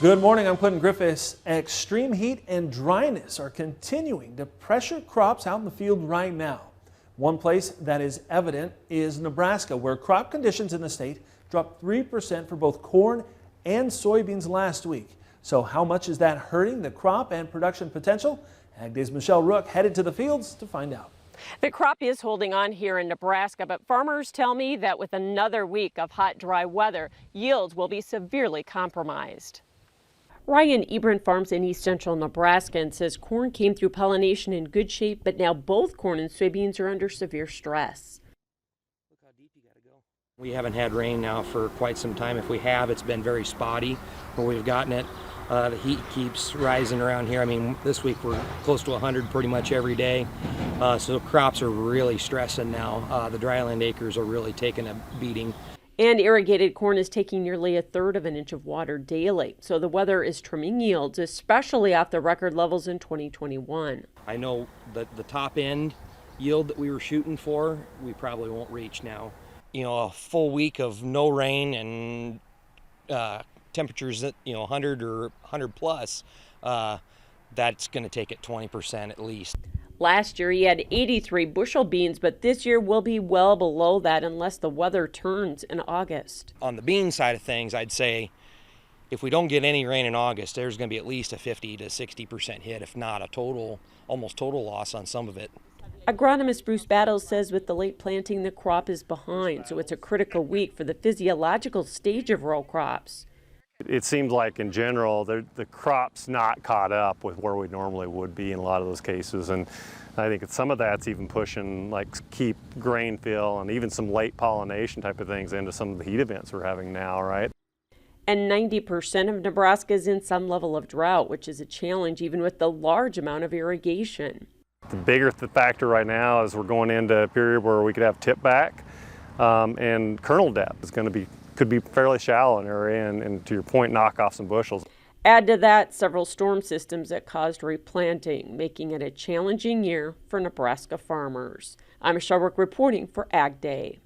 Good morning, I'm Clinton Griffiths. Extreme heat and dryness are continuing to pressure crops out in the field right now. One place that is evident is Nebraska, where crop conditions in the state dropped 3% for both corn and soybeans last week. So how much is that hurting the crop and production potential? Ag Day's Michelle Rook headed to the fields to find out. The crop is holding on here in Nebraska, but farmers tell me that with another week of hot, dry weather, yields will be severely compromised. Ryan Ebron farms in east central Nebraska and says corn came through pollination in good shape, but now both corn and soybeans are under severe stress. Look how deep you gotta go. We haven't had rain now for quite some time. If we have, it's been very spotty where we've gotten it. The heat keeps rising around here. I mean, this week we're close to 100 pretty much every day. So crops are really stressing now. The dryland acres are really taking a beating. And irrigated corn is taking nearly 1/3 of an inch of water daily. So the weather is trimming yields, especially off the record levels in 2021. I know that the top end yield that we were shooting for, we probably won't reach now. You know, a full week of no rain and temperatures at 100 or 100 plus, that's going to take it 20% at least. Last year he had 83 bushel beans, but this year will be well below that unless the weather turns in August. On the bean side of things, I'd say if we don't get any rain in August, there's going to be at least a 50 to 60% hit, if not a total, almost total loss on some of it. Agronomist Bruce Battles says with the late planting, the crop is behind, so it's a critical week for the physiological stage of row crops. It seems like in general the crop's not caught up with where we normally would be in a lot of those cases, and I think some of that's even pushing like keep grain fill and even some late pollination type of things into some of the heat events we're having now, right? And 90% of Nebraska is in some level of drought, which is a challenge even with the large amount of irrigation. The bigger factor right now is we're going into a period where we could have tip back and kernel depth is going to be could be fairly shallow in area and to your point, knock off some bushels. Add to that several storm systems that caused replanting, making it a challenging year for Nebraska farmers. I'm Michelle Rook reporting for Ag Day.